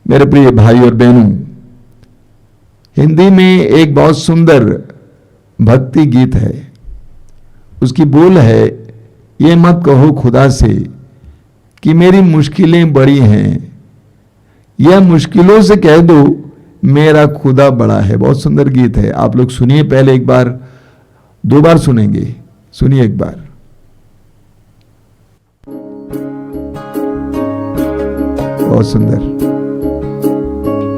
मेरे प्रिय भाई और बहनों, हिंदी में एक बहुत सुंदर भक्ति गीत है। उसकी बोल है, ये मत कहो खुदा से कि मेरी मुश्किलें बड़ी हैं, यह मुश्किलों से कह दो मेरा खुदा बड़ा है। बहुत सुंदर गीत है, आप लोग सुनिए। पहले एक बार, दो बार सुनेंगे, सुनिए एक बार। बहुत सुंदर।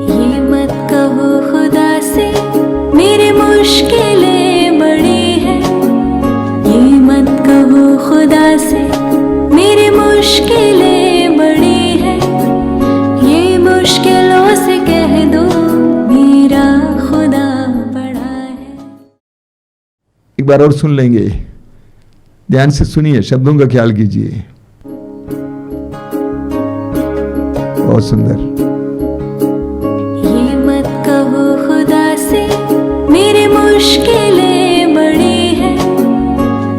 ये मत कहो खुदा से मेरी मुश्किलें बड़ी हैं, ये मत कहो खुदा से मेरी मुश्किलें बड़ी हैं, ये मुश्किलों से कह दो मेरा खुदा बड़ा है। एक बार और सुन लेंगे, ध्यान से सुनिए, शब्दों का ख्याल कीजिए। बहुत सुंदर। ये मत कहो खुदा से मेरी मुश्किलें बड़ी हैं,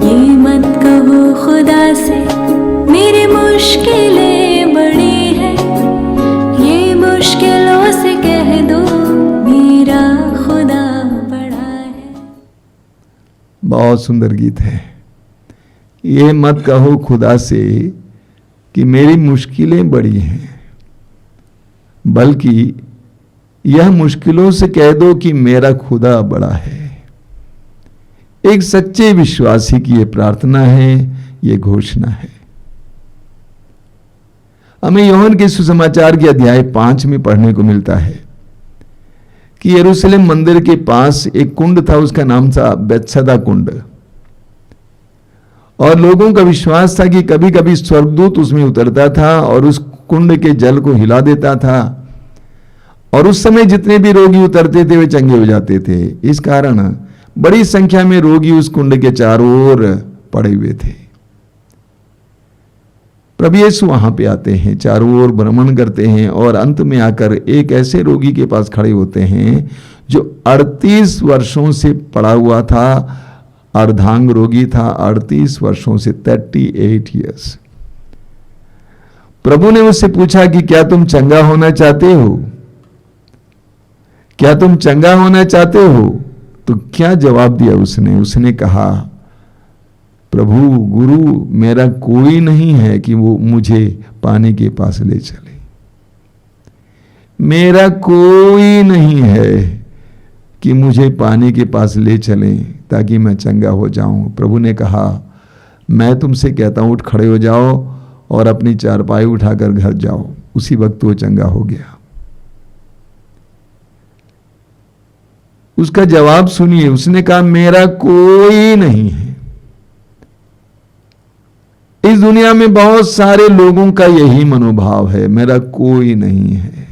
ये मत कहो खुदा से मेरी मुश्किलें बड़ी हैं, ये मुश्किलों से कह दो मेरा खुदा बड़ा है। बहुत सुंदर गीत है। ये मत कहो खुदा से कि मेरी मुश्किलें बड़ी हैं, बल्कि यह मुश्किलों से कह दो कि मेरा खुदा बड़ा है। एक सच्चे विश्वासी की यह प्रार्थना है, यह घोषणा है। हमें यूहन्ना के सुसमाचार के अध्याय 5 में पढ़ने को मिलता है कि यरूशलेम मंदिर के पास एक कुंड था, उसका नाम था बेतसदा कुंड। और लोगों का विश्वास था कि कभी कभी स्वर्गदूत उसमें उतरता था और उस कुंड के जल को हिला देता था, और उस समय जितने भी रोगी उतरते थे वे चंगे हो जाते थे। इस कारण बड़ी संख्या में रोगी उस कुंड के चारों ओर पड़े हुए थे। प्रभु यीशु वहां पे आते हैं, चारों ओर भ्रमण करते हैं, और अंत में आकर एक ऐसे रोगी के पास खड़े होते हैं जो 38 वर्षों से पड़ा हुआ था, अर्धांग रोगी था, 38 वर्षों से, 38 ईयर्स। प्रभु ने उससे पूछा कि क्या तुम चंगा होना चाहते हो? क्या तुम चंगा होना चाहते हो? तो क्या जवाब दिया उसने कहा, प्रभु गुरु, मेरा कोई नहीं है कि वो मुझे पानी के पास ले चले। मेरा कोई नहीं है कि मुझे पानी के पास ले चलें ताकि मैं चंगा हो जाऊं। प्रभु ने कहा, मैं तुमसे कहता हूं, उठ खड़े हो जाओ और अपनी चारपाई उठाकर घर जाओ। उसी वक्त वो चंगा हो गया। उसका जवाब सुनिए, उसने कहा, मेरा कोई नहीं है। इस दुनिया में बहुत सारे लोगों का यही मनोभाव है, मेरा कोई नहीं है,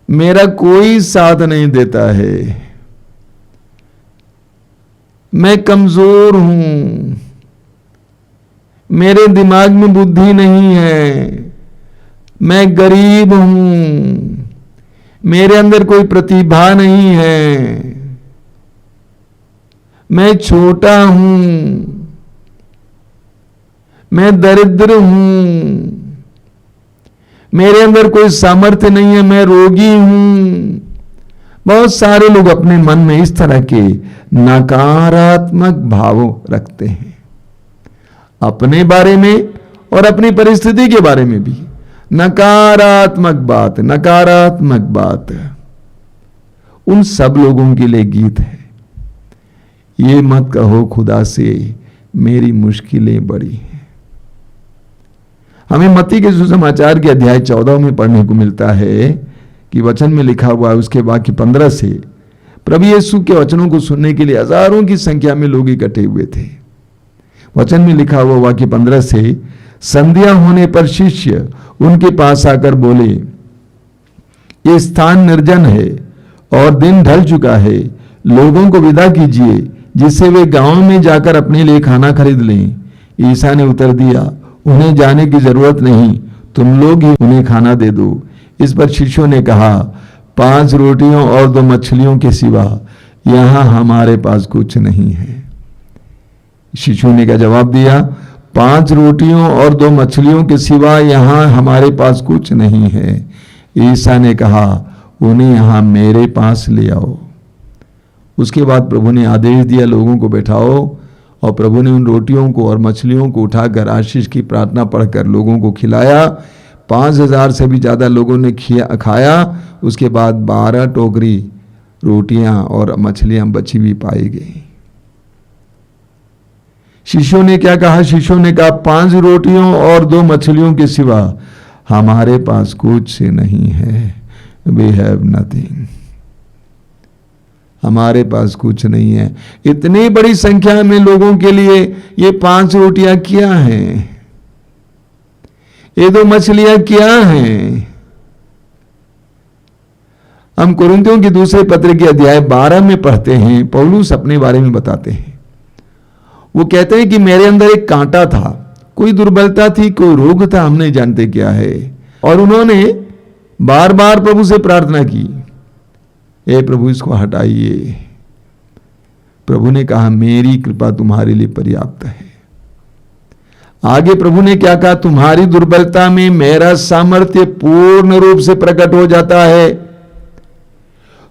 मेरा कोई साथ नहीं देता है, मैं कमजोर हूं, मेरे दिमाग में बुद्धि नहीं है, मैं गरीब हूं, मेरे अंदर कोई प्रतिभा नहीं है, मैं छोटा हूं, मैं दरिद्र हूं, मेरे अंदर कोई सामर्थ्य नहीं है, मैं रोगी हूं। बहुत सारे लोग अपने मन में इस तरह के नकारात्मक भाव रखते हैं, अपने बारे में और अपनी परिस्थिति के बारे में भी नकारात्मक बात। उन सब लोगों के लिए गीत है, ये मत कहो खुदा से मेरी मुश्किलें बड़ी हैं। हमें मत्ती के सुसमाचार के अध्याय 14 में पढ़ने को मिलता है कि वचन में लिखा हुआ है, उसके वाक्य 15 से, प्रभु यीशु के वचनों को सुनने के लिए हजारों की संख्या में लोग इकट्ठे हुए थे। वचन में लिखा हुआ वाक्य 15 से, संध्या होने पर शिष्य उनके पास आकर बोले, ये स्थान निर्जन है और दिन ढल चुका है, लोगों को विदा कीजिए जिससे वे गांव में जाकर अपने लिए खाना खरीद लें। ईसा ने उत्तर दिया, उन्हें जाने की जरूरत नहीं, तुम लोग ही उन्हें खाना दे दो। इस पर शिष्यों ने कहा, 5 रोटियों और 2 मछलियों के सिवा यहां हमारे पास कुछ नहीं है। शिष्यों ने क्या जवाब दिया, 5 रोटियों और 2 मछलियों के सिवा यहाँ हमारे पास कुछ नहीं है। ईसा ने कहा, उन्हें यहाँ मेरे पास ले आओ। उसके बाद प्रभु ने आदेश दिया, लोगों को बैठाओ, और प्रभु ने उन रोटियों को और मछलियों को उठाकर आशीष की प्रार्थना पढ़कर लोगों को खिलाया। 5000 से भी ज़्यादा लोगों ने खाया। उसके बाद 12 टोकरी रोटियां और मछलियां बची हुई पाई गई। शिष्यों ने क्या कहा? शिष्यों ने कहा, 5 रोटियों और 2 मछलियों के सिवा हमारे पास कुछ नहीं है। We have nothing. हमारे पास कुछ नहीं है। इतनी बड़ी संख्या में लोगों के लिए ये 5 रोटियां क्या हैं? ये 2 मछलियां क्या हैं? हम कुरिन्थियों की दूसरे पत्र के अध्याय 12 में पढ़ते हैं, पौलुस अपने बारे में बताते हैं। वो कहते हैं कि मेरे अंदर एक कांटा था, कोई दुर्बलता थी, कोई रोग था, हम नहीं जानते क्या है। और उन्होंने बार बार प्रभु से प्रार्थना की, हे प्रभु इसको हटाइए। प्रभु ने कहा, मेरी कृपा तुम्हारे लिए पर्याप्त है। आगे प्रभु ने क्या कहा? तुम्हारी दुर्बलता में मेरा सामर्थ्य पूर्ण रूप से प्रकट हो जाता है।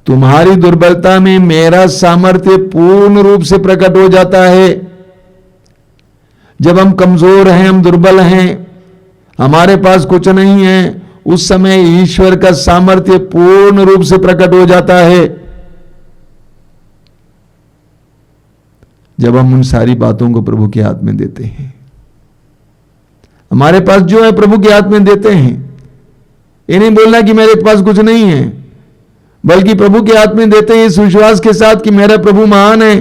तुम्हारी दुर्बलता में मेरा सामर्थ्य पूर्ण रूप से प्रकट हो जाता है। जब हम कमजोर हैं, हम दुर्बल हैं, हमारे पास कुछ नहीं है, उस समय ईश्वर का सामर्थ्य पूर्ण रूप से प्रकट हो जाता है। जब हम उन सारी बातों को प्रभु के हाथ में देते हैं, हमारे पास जो है प्रभु के हाथ में देते हैं। ये नहीं बोलना कि मेरे पास कुछ नहीं है, बल्कि प्रभु के हाथ में देते हैं इस विश्वास के साथ कि मेरा प्रभु महान है,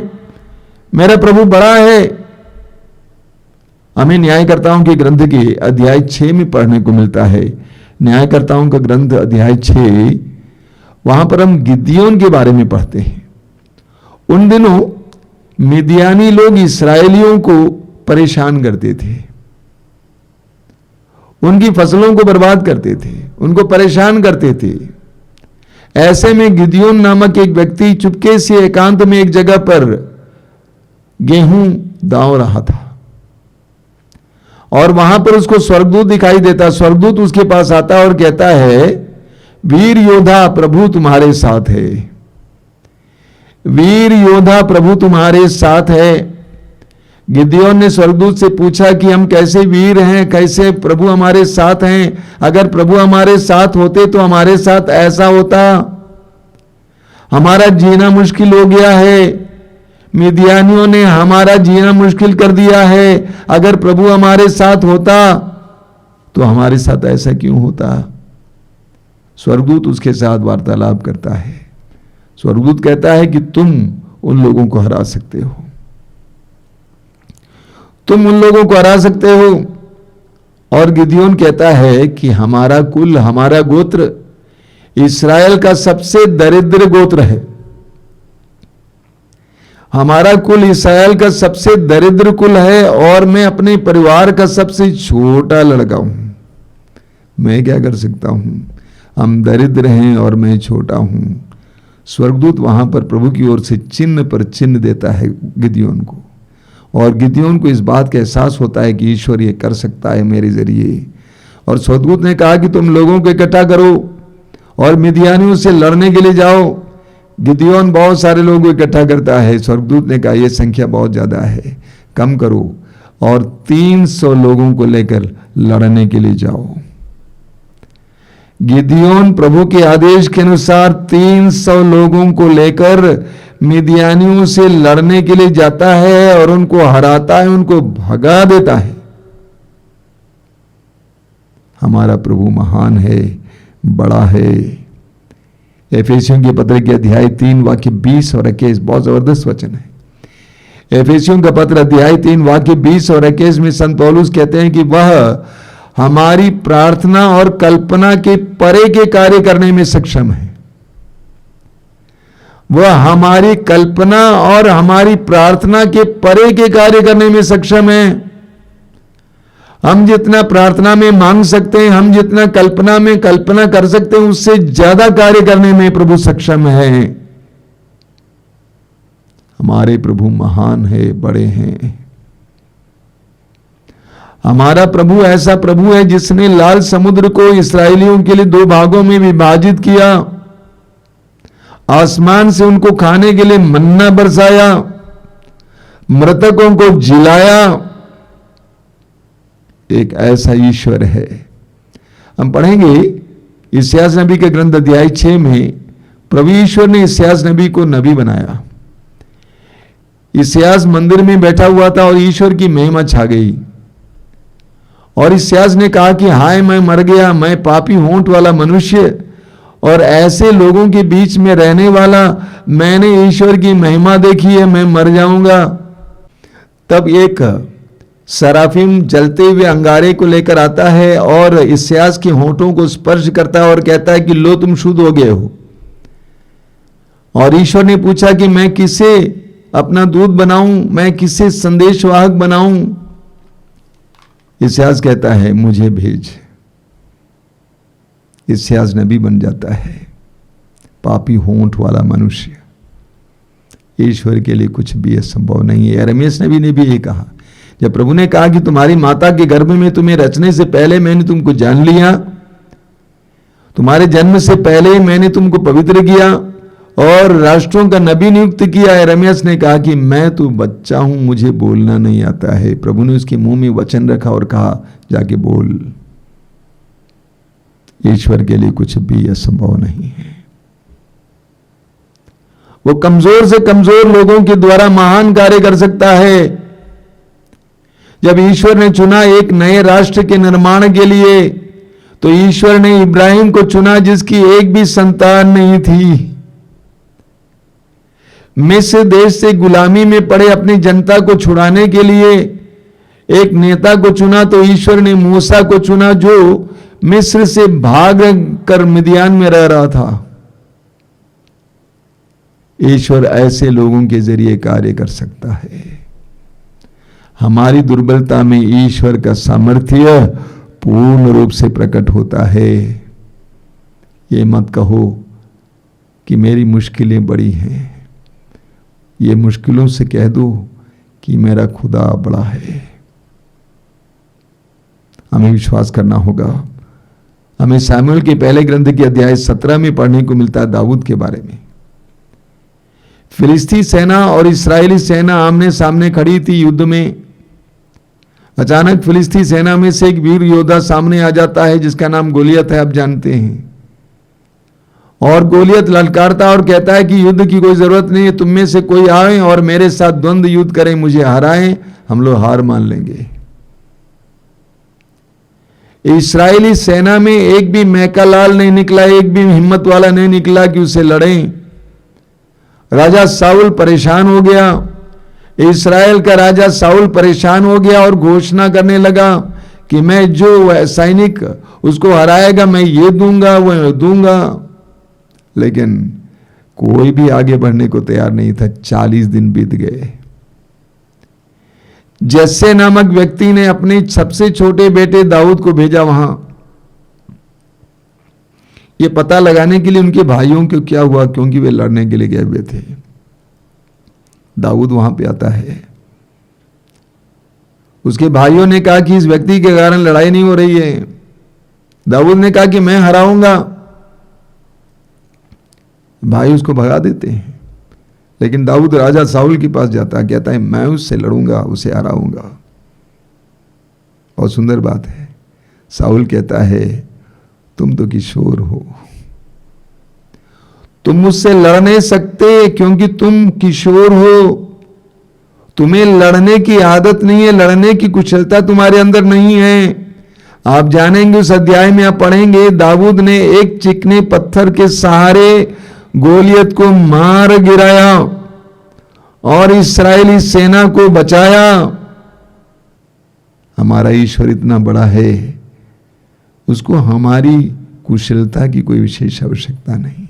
मेरा प्रभु बड़ा है। हमें न्यायकर्ताओं के ग्रंथ के अध्याय 6 में पढ़ने को मिलता है। न्यायकर्ताओं का ग्रंथ अध्याय 6, वहां पर हम गिदयोन के बारे में पढ़ते हैं। उन दिनों मिदियानी लोग इस्राएलियों को परेशान करते थे, उनकी फसलों को बर्बाद करते थे, उनको परेशान करते थे। ऐसे में गिदयोन नामक एक व्यक्ति चुपके से एकांत में एक जगह पर गेहूं दाव रहा था, और वहां पर उसको स्वर्गदूत दिखाई देता। स्वर्गदूत उसके पास आता और कहता है, वीर योद्धा प्रभु तुम्हारे साथ है, वीर योद्धा प्रभु तुम्हारे साथ है। गिदयोन ने स्वर्गदूत से पूछा कि हम कैसे वीर हैं, कैसे प्रभु हमारे साथ हैं? अगर प्रभु हमारे साथ होते तो हमारे साथ ऐसा होता? हमारा जीना मुश्किल हो गया है, मिदियानियों ने हमारा जीना मुश्किल कर दिया है। अगर प्रभु हमारे साथ होता तो हमारे साथ ऐसा क्यों होता? स्वर्गदूत उसके साथ वार्तालाप करता है। स्वर्गदूत कहता है कि तुम उन लोगों को हरा सकते हो, तुम उन लोगों को हरा सकते हो। और गिदयोन कहता है कि हमारा कुल, हमारा गोत्र इस्राएल का सबसे दरिद्र गोत्र है। हमारा कुल इस्राएल का सबसे दरिद्र कुल है, और मैं अपने परिवार का सबसे छोटा लड़का हूं। मैं क्या कर सकता हूं? हम दरिद्र हैं और मैं छोटा हूं। स्वर्गदूत वहां पर प्रभु की ओर से चिन्ह पर चिन्ह देता है गिदयोन को, और गिदयोन को इस बात का एहसास होता है कि ईश्वर ये कर सकता है मेरे जरिए। और स्वर्गदूत ने कहा कि तुम लोगों को इकट्ठा करो और मिदियानियों से लड़ने के लिए जाओ। गिदयोन बहुत सारे लोगों को इकट्ठा करता है। स्वर्गदूत ने कहा यह संख्या बहुत ज्यादा है, कम करो और 300 लोगों को लेकर लड़ने के लिए जाओ। गिदयोन प्रभु के आदेश के अनुसार 300 लोगों को लेकर मिदियानियों से लड़ने के लिए जाता है और उनको हराता है, उनको भगा देता है। हमारा प्रभु महान है, बड़ा है। एफेसियों के पत्र के अध्याय 3 वाक्य 20 और 21 बहुत जबरदस्त वचन है। एफेसियों का पत्र अध्याय 3 वाक्य 20 और 21 में संत पौलुस कहते हैं कि वह हमारी प्रार्थना और कल्पना के परे के कार्य करने में सक्षम है। वह हमारी कल्पना और हमारी प्रार्थना के परे के कार्य करने में सक्षम है। हम जितना प्रार्थना में मांग सकते हैं, हम जितना कल्पना में कल्पना कर सकते हैं, उससे ज्यादा कार्य करने में प्रभु सक्षम है। हमारे प्रभु महान है, बड़े हैं। हमारा प्रभु ऐसा प्रभु है जिसने लाल समुद्र को इस्राएलियों के लिए 2 भागों में विभाजित किया, आसमान से उनको खाने के लिए मन्ना बरसाया, मृतकों को जिलाया। एक ऐसा ईश्वर है। हम पढ़ेंगे इस्यास नबी के ग्रंथ अध्याय 6 में प्रभु ईश्वर ने इस्यास नबी को नबी बनाया। इस्यास मंदिर में बैठा हुआ था और ईश्वर की महिमा छा गई और इस्यास ने कहा कि हाय मैं मर गया, मैं पापी होंठ वाला मनुष्य और ऐसे लोगों के बीच में रहने वाला, मैंने ईश्वर की महिमा देखी है, मैं मर जाऊंगा। तब एक सराफिम जलते हुए अंगारे को लेकर आता है और इस्यास के होंठों को स्पर्श करता है और कहता है कि लो तुम शुद्ध हो गए हो। और ईश्वर ने पूछा कि मैं किसे अपना दूत बनाऊं, मैं किसे संदेशवाहक बनाऊं। इस्यास कहता है मुझे भेज। इस्यास नबी बन जाता है, पापी होंठ वाला मनुष्य। ईश्वर के लिए कुछ भी असंभव नहीं है। यिर्मयाह नबी ने भी ये कहा, जब प्रभु ने कहा कि तुम्हारी माता के गर्भ में तुम्हें रचने से पहले मैंने तुमको जान लिया, तुम्हारे जन्म से पहले मैंने तुमको पवित्र किया और राष्ट्रों का नबी नियुक्त किया। यिर्मयाह ने कहा कि मैं तो बच्चा हूं, मुझे बोलना नहीं आता है। प्रभु ने उसके मुंह में वचन रखा और कहा जाके बोल। ईश्वर के लिए कुछ भी असंभव नहीं है। वो कमजोर से कमजोर लोगों के द्वारा महान कार्य कर सकता है। जब ईश्वर ने चुना एक नए राष्ट्र के निर्माण के लिए, तो ईश्वर ने इब्राहिम को चुना जिसकी एक भी संतान नहीं थी। मिस्र देश से गुलामी में पड़े अपनी जनता को छुड़ाने के लिए एक नेता को चुना, तो ईश्वर ने मूसा को चुना जो मिस्र से भाग कर मिदियान में रह रहा था। ईश्वर ऐसे लोगों के जरिए कार्य कर सकता है। हमारी दुर्बलता में ईश्वर का सामर्थ्य पूर्ण रूप से प्रकट होता है। ये मत कहो कि मेरी मुश्किलें बड़ी हैं। ये मुश्किलों से कह दो कि मेरा खुदा बड़ा है। हमें विश्वास करना होगा। हमें सामुएल के पहले ग्रंथ के अध्याय 17 में पढ़ने को मिलता है दाऊद के बारे में। फिलिस्ती सेना और इस्राएली सेना आमने सामने खड़ी थी युद्ध में। अचानक फिलिस्ती सेना में से एक वीर योद्धा सामने आ जाता है जिसका नाम गोलियत है, आप जानते हैं। और गोलियत ललकारता और कहता है कि युद्ध की कोई जरूरत नहीं है, तुम में से कोई आए और मेरे साथ द्वंद्व युद्ध करें, मुझे हराएं, हम लोग हार मान लेंगे। इस्राएली सेना में एक भी मैकालाल नहीं निकला, एक भी हिम्मत वाला नहीं निकला कि उसे लड़ें। राजा साउल परेशान हो गया। इस्राएल का राजा साउल परेशान हो गया और घोषणा करने लगा कि मैं जो सैनिक उसको हराएगा मैं ये दूंगा वो दूंगा। लेकिन कोई भी आगे बढ़ने को तैयार नहीं था। 40 दिन बीत गए। जस्से नामक व्यक्ति ने अपने सबसे छोटे बेटे दाऊद को भेजा वहां, ये पता लगाने के लिए उनके भाइयों को क्या हुआ, क्योंकि वे लड़ने के लिए गए हुए थे। दाऊद वहां पे आता है। उसके भाइयों ने कहा कि इस व्यक्ति के कारण लड़ाई नहीं हो रही है। दाऊद ने कहा कि मैं हराऊंगा। भाई उसको भगा देते हैं। लेकिन दाऊद राजा साउल के पास जाता है, कहता है मैं उससे लड़ूंगा, उसे हराऊंगा। और सुंदर बात है, साउल कहता है तुम तो किशोर हो, तुम मुझसे लड़ नहीं सकते क्योंकि तुम किशोर हो, तुम्हें लड़ने की आदत नहीं है, लड़ने की कुशलता तुम्हारे अंदर नहीं है। आप जानेंगे उस अध्याय में, आप पढ़ेंगे दाऊद ने एक चिकने पत्थर के सहारे गोलियत को मार गिराया और इस्राएली सेना को बचाया। हमारा ईश्वर इतना बड़ा है, उसको हमारी कुशलता की कोई विशेष आवश्यकता नहीं।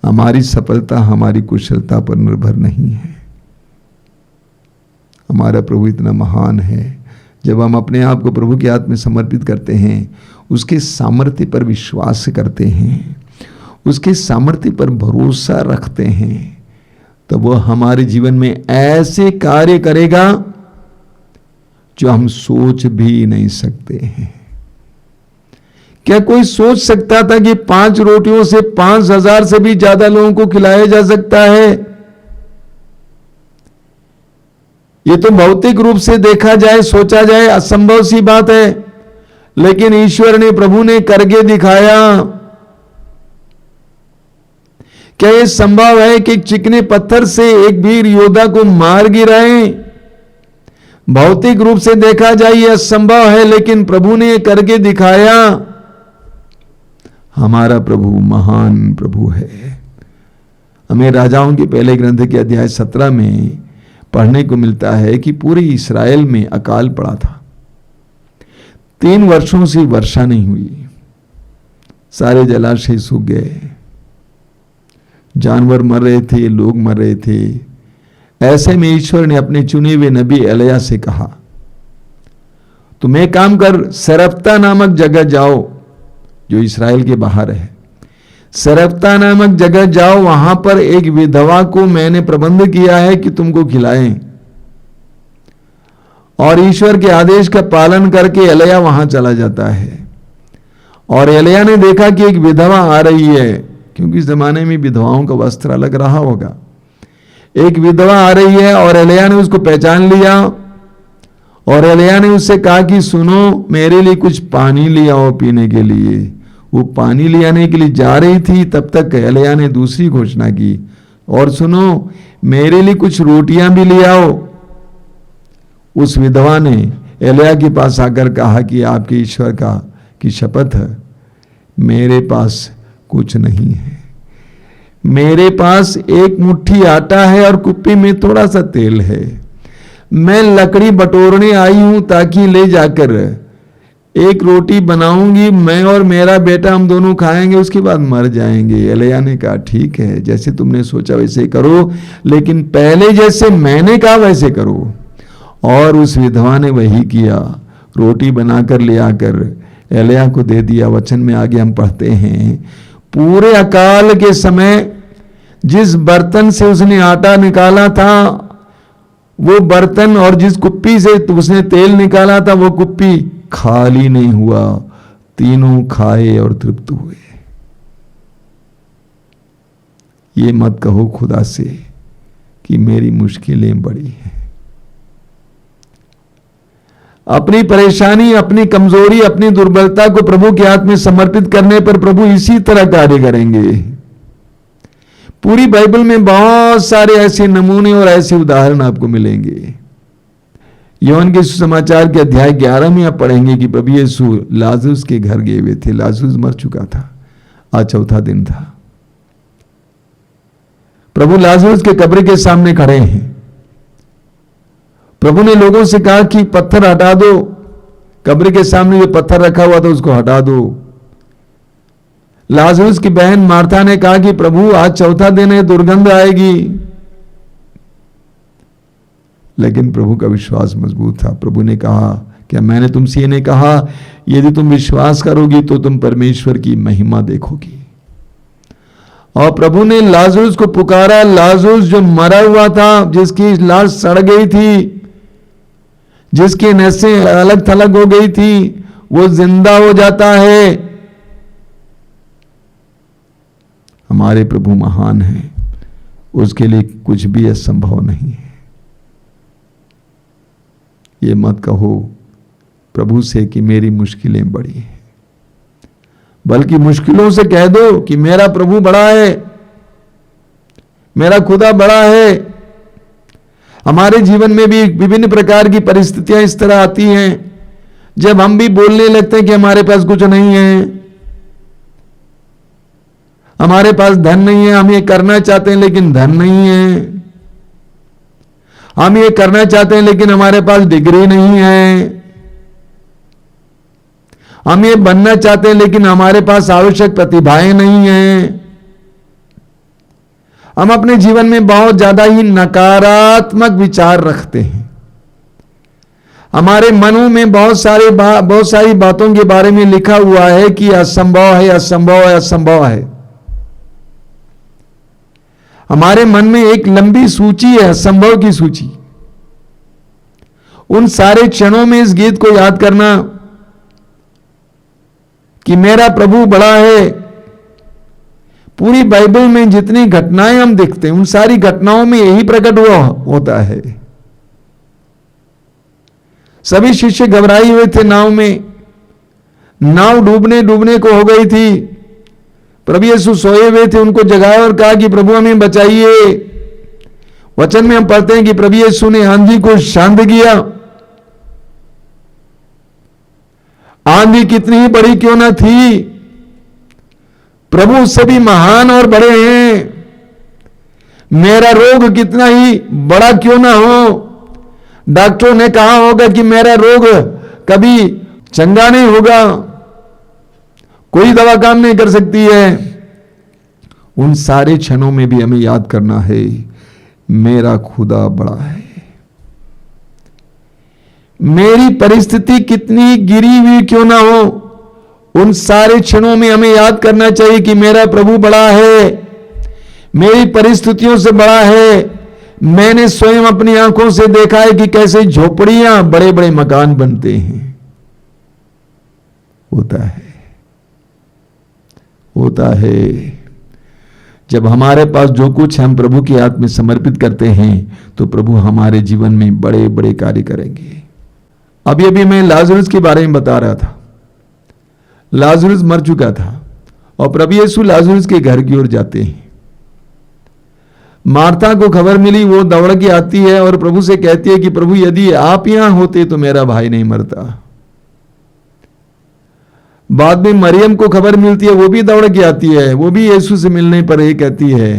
हमारी सफलता हमारी कुशलता पर निर्भर नहीं है। हमारा प्रभु इतना महान है। जब हम अपने आप को प्रभु के हाथ में समर्पित करते हैं, उसके सामर्थ्य पर विश्वास करते हैं, उसके सामर्थ्य पर भरोसा रखते हैं, तो वह हमारे जीवन में ऐसे कार्य करेगा जो हम सोच भी नहीं सकते हैं। क्या कोई सोच सकता था कि 5 रोटियों से 5,000 से भी ज्यादा लोगों को खिलाया जा सकता है? ये तो भौतिक रूप से देखा जाए, सोचा जाए, असंभव सी बात है, लेकिन ईश्वर ने, प्रभु ने करके दिखाया। क्या यह संभव है कि एक चिकने पत्थर से एक वीर योद्धा को मार गिराए? भौतिक रूप से देखा जाए यह असंभव है, लेकिन प्रभु ने करके दिखाया। हमारा प्रभु महान प्रभु है। हमें राजाओं के पहले ग्रंथ के अध्याय 17 में पढ़ने को मिलता है कि पूरे इस्राएल में अकाल पड़ा था। 3 वर्षों से वर्षा नहीं हुई, सारे जलाशय सूख गए, जानवर मर रहे थे, लोग मर रहे थे। ऐसे में ईश्वर ने अपने चुने हुए नबी एलिया से कहा, तुम एक काम कर, सरप्ता नामक जगह जाओ, जो इस्राएल के बाहर है। सरप्ता नामक जगह जाओ, वहां पर एक विधवा को मैंने प्रबंध किया है कि तुमको खिलाएं। और ईश्वर के आदेश का पालन करके एलिया वहां चला जाता है। और एलिया ने देखा कि एक विधवा आ रही है, क्योंकि इस जमाने में विधवाओं का वस्त्र अलग रहा होगा। एक विधवा आ रही है और एलिया ने उसको पहचान लिया और एलिया ने उससे कहा कि सुनो, मेरे लिए कुछ पानी ले आओ पीने के लिए। वो पानी ले आने के लिए जा रही थी, तब तक एलिया ने दूसरी घोषणा की, और सुनो, मेरे लिए कुछ रोटियां भी ले आओ। उस विधवा ने एलिया के पास आकर कहा कि आपके ईश्वर की शपथ है, मेरे पास कुछ नहीं है। मेरे पास एक मुट्ठी आटा है और कुप्पी में थोड़ा सा तेल है। मैं लकड़ी बटोरने आई हूं ताकि ले जाकर एक रोटी बनाऊंगी, मैं और मेरा बेटा हम दोनों खाएंगे, उसके बाद मर जाएंगे। एलिया ने कहा, ठीक है, जैसे तुमने सोचा वैसे करो, लेकिन पहले जैसे मैंने कहा वैसे करो। और उस विधवा ने वही किया, रोटी बनाकर ले आकर एलिया को दे दिया। वचन में आगे हम पढ़ते हैं, पूरे अकाल के समय जिस बर्तन से उसने आटा निकाला था वो बर्तन, और जिस कुप्पी से उसने तेल निकाला था वो कुप्पी खाली नहीं हुआ, तीनों खाए और तृप्त हुए। ये मत कहो खुदा से कि मेरी मुश्किलें बड़ी हैं। अपनी परेशानी, अपनी कमजोरी, अपनी दुर्बलता को प्रभु के हाथ में समर्पित करने पर प्रभु इसी तरह कार्य करेंगे। पूरी बाइबल में बहुत सारे ऐसे नमूने और ऐसे उदाहरण आपको मिलेंगे। यूहन्ना के सुसमाचार के अध्याय 11 में आप पढ़ेंगे कि प्रभु यीशु लाजरुस के घर गए हुए थे। लाजरुस मर चुका था, आज चौथा दिन था। प्रभु लाजरुस के कब्र के सामने खड़े हैं। प्रभु ने लोगों से कहा कि पत्थर हटा दो, कब्र के सामने जो पत्थर रखा हुआ था उसको हटा दो। लाजरुस की बहन मार्था ने कहा कि प्रभु आज चौथा दिन है, दुर्गंध आएगी। लेकिन प्रभु का विश्वास मजबूत था। प्रभु ने कहा, क्या मैंने तुमसे ये नहीं कहा, यदि तुम विश्वास करोगी तो तुम परमेश्वर की महिमा देखोगी। और प्रभु ने लाजरुस को पुकारा। लाजरुस जो मरा हुआ था, जिसकी लाश सड़ गई थी, जिसकी नसें अलग थलग हो गई थी, वो जिंदा हो जाता है। हमारे प्रभु महान हैं, उसके लिए कुछ भी असंभव नहीं है। ये मत कहो प्रभु से कि मेरी मुश्किलें बड़ी हैं, बल्कि मुश्किलों से कह दो कि मेरा प्रभु बड़ा है, मेरा खुदा बड़ा है। हमारे जीवन में भी विभिन्न प्रकार की परिस्थितियां इस तरह आती हैं जब हम भी बोलने लगते हैं कि हमारे पास कुछ नहीं है, हमारे पास धन नहीं है। हम ये करना चाहते हैं लेकिन धन नहीं है, हम ये करना चाहते हैं लेकिन हमारे पास डिग्री नहीं है, हम ये बनना चाहते हैं लेकिन हमारे पास आवश्यक प्रतिभाएं नहीं हैं। हम अपने जीवन में बहुत ज्यादा ही नकारात्मक विचार रखते हैं। हमारे मनों में बहुत सारी बातों के बारे में लिखा हुआ है कि असंभव है, असंभव है, असंभव है। हमारे मन में एक लंबी सूची है, असंभव की सूची। उन सारे क्षणों में इस गीत को याद करना कि मेरा प्रभु बड़ा है। पूरी बाइबल में जितनी घटनाएं हम देखते हैं उन सारी घटनाओं में यही प्रकट हुआ होता है। सभी शिष्य घबराए हुए थे नाव में, नाव डूबने डूबने को हो गई थी। प्रभु यीशु सोए हुए थे, उनको जगाया और कहा कि प्रभु हमें बचाइए। वचन में हम पढ़ते हैं कि प्रभु यीशु ने आंधी को शांत किया। आंधी कितनी ही बड़ी क्यों ना थी, प्रभु उससे भी महान और बड़े हैं। मेरा रोग कितना ही बड़ा क्यों ना हो, डॉक्टरों ने कहा होगा कि मेरा रोग कभी चंगा नहीं होगा, कोई दवा काम नहीं कर सकती है। उन सारे क्षणों में भी हमें याद करना है मेरा खुदा बड़ा है। मेरी परिस्थिति कितनी गिरी हुई क्यों ना हो, उन सारे क्षणों में हमें याद करना चाहिए कि मेरा प्रभु बड़ा है, मेरी परिस्थितियों से बड़ा है। मैंने स्वयं अपनी आंखों से देखा है कि कैसे झोपड़ियां बड़े बड़े मकान बनते हैं। होता है जब हमारे पास जो कुछ हम प्रभु के हाथ में समर्पित करते हैं तो प्रभु हमारे जीवन में बड़े बड़े कार्य करेंगे। अभी मैं लाजरुस के बारे में बता रहा था। लाजरुस मर चुका था और प्रभु यीशु लाजरुस के घर की ओर जाते हैं। मार्था को खबर मिली, वो दौड़ के आती है और प्रभु से कहती है कि प्रभु यदि आप यहां होते तो मेरा भाई नहीं मरता। बाद में मरियम को खबर मिलती है, वो भी दौड़ के आती है, वो भी यीशु से मिलने पर ये कहती है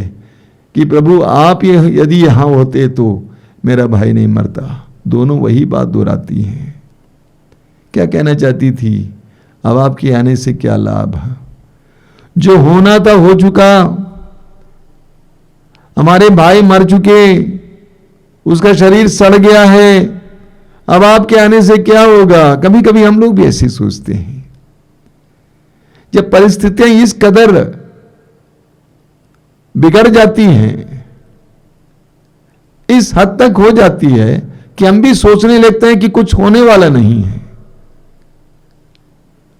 कि प्रभु आप यदि यहां होते तो मेरा भाई नहीं मरता। दोनों वही बात दोहराती हैं। क्या कहना चाहती थी, अब आपके आने से क्या लाभ, जो होना था हो चुका, हमारे भाई मर चुके, उसका शरीर सड़ गया है, अब आपके आने से क्या होगा। कभी कभी हम लोग भी ऐसे सोचते हैं। जब परिस्थितियां इस कदर बिगड़ जाती हैं, इस हद तक हो जाती है कि हम भी सोचने लगते हैं कि कुछ होने वाला नहीं है,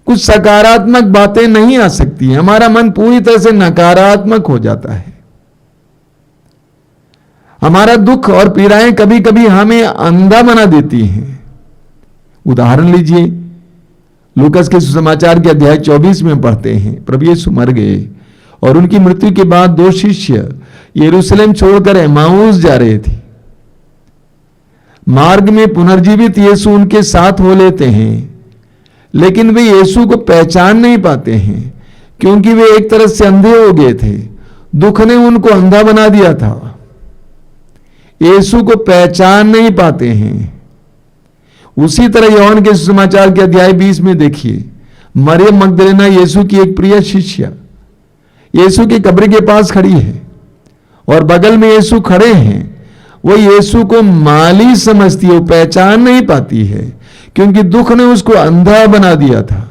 कुछ सकारात्मक बातें नहीं आ सकती हैं, हमारा मन पूरी तरह से नकारात्मक हो जाता है। हमारा दुख और पीड़ाएं कभी कभी हमें अंधा बना देती हैं। उदाहरण लीजिए, लूकास के सुसमाचार के अध्याय 24 में पढ़ते हैं, प्रभु यीशु मर गए और उनकी मृत्यु के बाद दो शिष्य यरूशलेम छोड़कर एमाउस जा रहे थे। मार्ग में पुनर्जीवित यीशु उनके साथ हो लेते हैं, लेकिन वे यीशु को पहचान नहीं पाते हैं क्योंकि वे एक तरह से अंधे हो गए थे। दुख ने उनको अंधा बना दिया था, यीशु को पहचान नहीं पाते हैं। उसी तरह यूहन्ना के सुसमाचार के अध्याय 20 में देखिए, मरियम मगदलेना यीशु की एक प्रिय शिष्या यीशु की कब्र के पास खड़ी है और बगल में यीशु खड़े हैं। वो यीशु को माली समझती है, पहचान नहीं पाती है क्योंकि दुख ने उसको अंधा बना दिया था।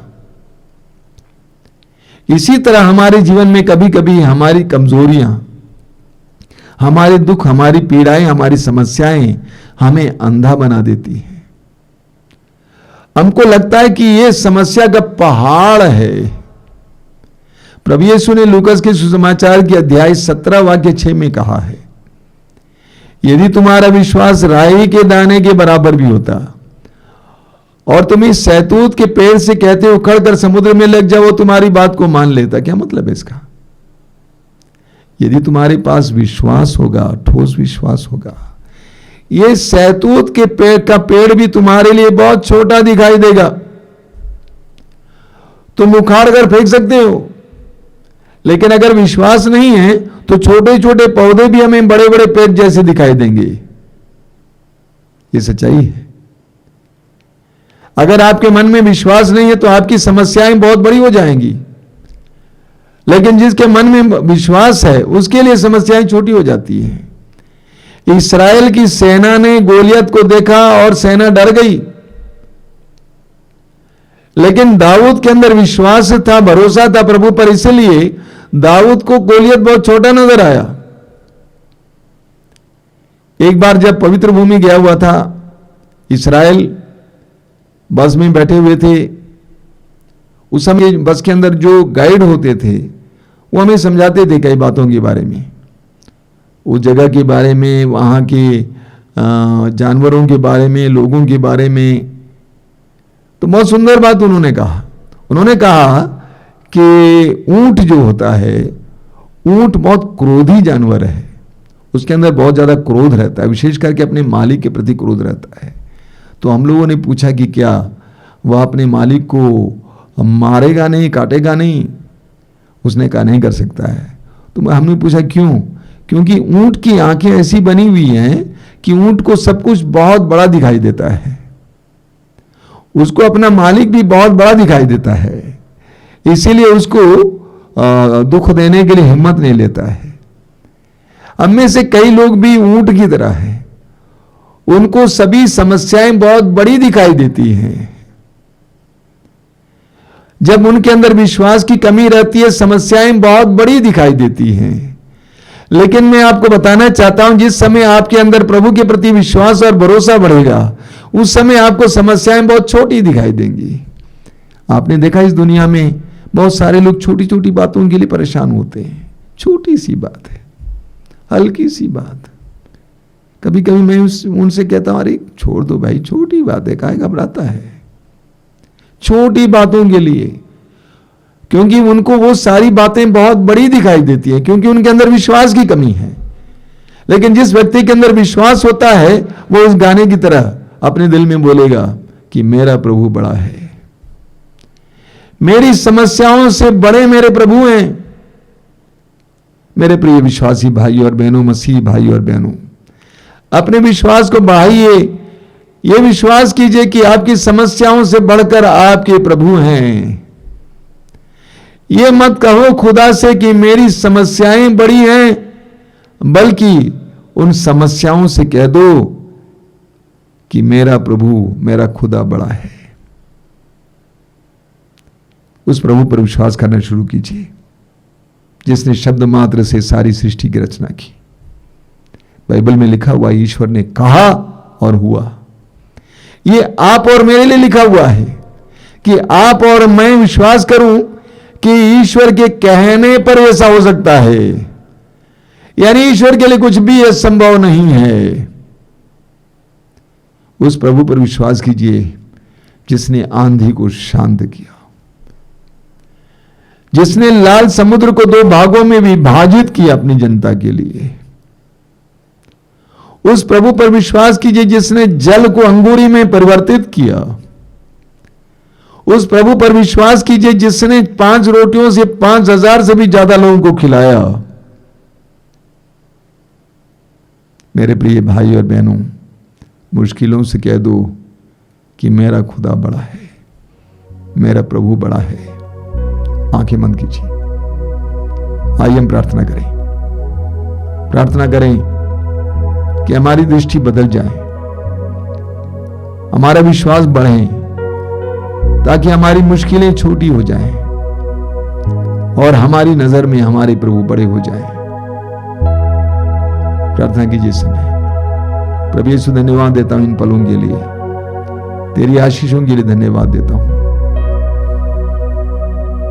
इसी तरह हमारे जीवन में कभी कभी हमारी कमजोरियां, हमारे दुख, हमारी पीड़ाएं, हमारी समस्याएं हमें अंधा बना देती हैं। हमको लगता है कि यह समस्या का पहाड़ है। प्रभु यीशु ने लूकास के सुसमाचार के अध्याय 17 वाक्य 6 में कहा है, यदि तुम्हारा विश्वास राई के दाने के बराबर भी होता और तुम इस सहतूत के पेड़ से कहते हो उखड़ कर समुद्र में लग जाओ, तुम्हारी बात को मान लेता। क्या मतलब है इसका? यदि तुम्हारे पास विश्वास होगा, ठोस विश्वास होगा, ये सहतूत के पेड़ का पेड़ भी तुम्हारे लिए बहुत छोटा दिखाई देगा। तुम उखाड़ कर फेंक सकते हो, लेकिन अगर विश्वास नहीं है तो छोटे छोटे पौधे भी हमें बड़े बड़े पेड़ जैसे दिखाई देंगे। ये सच्चाई है। अगर आपके मन में विश्वास नहीं है तो आपकी समस्याएं बहुत बड़ी हो जाएंगी, लेकिन जिसके मन में विश्वास है उसके लिए समस्याएं छोटी हो जाती हैं। इस्राएल की सेना ने गोलियत को देखा और सेना डर गई, लेकिन दाऊद के अंदर विश्वास था, भरोसा था प्रभु पर, इसलिए दाऊद को गोलियत बहुत छोटा नजर आया। एक बार जब पवित्र भूमि गया हुआ था इस्राएल बस में बैठे हुए थे। उस समय बस के अंदर जो गाइड होते थे वो हमें समझाते थे कई बातों के बारे में, उस जगह के बारे में, वहाँ के जानवरों के बारे में, लोगों के बारे में। तो बहुत सुंदर बात उन्होंने कहा। उन्होंने कहा कि ऊंट जो होता है, ऊंट बहुत क्रोधी जानवर है, उसके अंदर बहुत ज़्यादा क्रोध रहता है, विशेष करके अपने मालिक के प्रति क्रोध रहता है। तो हम लोगों ने पूछा कि क्या वह अपने मालिक को मारेगा नहीं, काटेगा नहीं? उसने कहा नहीं कर सकता है। तो हमने पूछा क्यों? क्योंकि ऊंट की आंखें ऐसी बनी हुई हैं कि ऊंट को सब कुछ बहुत बड़ा दिखाई देता है, उसको अपना मालिक भी बहुत बड़ा दिखाई देता है, इसीलिए उसको दुख देने के लिए हिम्मत नहीं लेता है। हम में से कई लोग भी ऊंट की तरह हैं, उनको सभी समस्याएं बहुत बड़ी दिखाई देती हैं। जब उनके अंदर विश्वास की कमी रहती है, समस्याएं बहुत बड़ी दिखाई देती हैं। लेकिन मैं आपको बताना चाहता हूं, जिस समय आपके अंदर प्रभु के प्रति विश्वास और भरोसा बढ़ेगा, उस समय आपको समस्याएं बहुत छोटी दिखाई देंगी। आपने देखा इस दुनिया में बहुत सारे लोग छोटी छोटी बातों के लिए परेशान होते हैं। छोटी सी बात है, हल्की सी बात। कभी कभी मैं उनसे कहता हूं, अरे छोड़ दो भाई, छोटी बात है, काहे घबराता है छोटी बातों के लिए? क्योंकि उनको वो सारी बातें बहुत बड़ी दिखाई देती हैं, क्योंकि उनके अंदर विश्वास की कमी है। लेकिन जिस व्यक्ति के अंदर विश्वास होता है, वो उस गाने की तरह अपने दिल में बोलेगा कि मेरा प्रभु बड़ा है, मेरी समस्याओं से बड़े मेरे प्रभु हैं। मेरे प्रिय विश्वासी भाई और बहनों, मसीह भाई और बहनों, अपने विश्वास को बढ़ाइए। यह विश्वास कीजिए कि आपकी समस्याओं से बढ़कर आपके प्रभु हैं। यह मत कहो खुदा से कि मेरी समस्याएं बड़ी हैं, बल्कि उन समस्याओं से कह दो कि मेरा प्रभु, मेरा खुदा बड़ा है। उस प्रभु पर विश्वास करना शुरू कीजिए जिसने शब्द मात्र से सारी सृष्टि की रचना की। बाइबल में लिखा हुआ, ईश्वर ने कहा और हुआ। ये आप और मेरे लिए लिखा हुआ है कि आप और मैं विश्वास करूं कि ईश्वर के कहने पर ऐसा हो सकता है। यानी ईश्वर के लिए कुछ भी असंभव नहीं है। उस प्रभु पर विश्वास कीजिए जिसने आंधी को शांत किया, जिसने लाल समुद्र को 2 भागों में विभाजित किया अपनी जनता के लिए। उस प्रभु पर विश्वास कीजिए जिसने जल को अंगूरी में परिवर्तित किया। उस प्रभु पर विश्वास कीजिए जिसने 5 रोटियों से 5000 से भी ज्यादा लोगों को खिलाया। मेरे प्रिय भाई और बहनों, मुश्किलों से कह दो कि मेरा खुदा बड़ा है, मेरा प्रभु बड़ा है। आंखें बंद कीजिए, आइए हम प्रार्थना करें। प्रार्थना करें कि हमारी दृष्टि बदल जाए, हमारा विश्वास बढ़े, ताकि हमारी मुश्किलें छोटी हो जाएं और हमारी नजर में हमारे प्रभु बड़े हो जाएं। प्रार्थना कीजिए समय। प्रभु यीशु, धन्यवाद देता हूं इन पलों के लिए, तेरी आशीषों के लिए धन्यवाद देता हूं।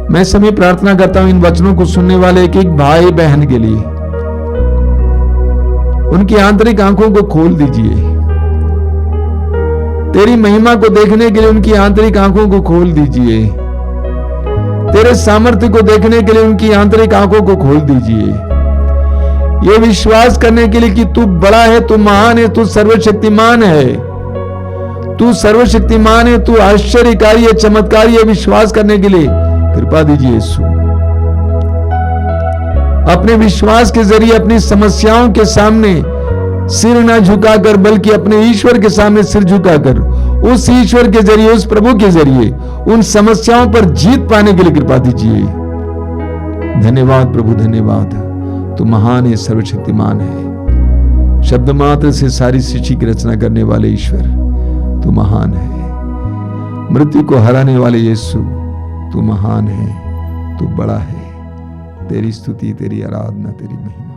मैं समय प्रार्थना करता हूं इन वचनों को सुनने वाले एक एक भाई बहन के लिए। उनकी आंतरिक आंखों को खोल दीजिए। तेरी महिमा को देखने के लिए उनकी आंतरिक आंखों को खोल दीजिए। तेरे सामर्थ्य को देखने के लिए उनकी आंतरिक आंखों को खोल दीजिए। यह विश्वास करने के लिए कि तू बड़ा है, तू महान है, तू सर्वशक्तिमान है, तू सर्वशक्तिमान है, तू आश्चर्यकारी है, चमत्कारी है। विश्वास करने के लिए कृपा दीजिए यीशु। अपने विश्वास के जरिए अपनी समस्याओं के सामने सिर न झुकाकर, बल्कि अपने ईश्वर के सामने सिर झुकाकर, उस ईश्वर के जरिए, उस प्रभु के जरिए उन समस्याओं पर जीत पाने के लिए कृपा दीजिए। धन्यवाद प्रभु, धन्यवाद। तू महान है, सर्वशक्तिमान है, शब्द मात्र से सारी सृष्टि की रचना करने वाले ईश्वर तू महान है। मृत्यु को हराने वाले यीशु तू महान है, तू बड़ा है। तेरी स्तुति, तेरी आराधना, तेरी महिमा।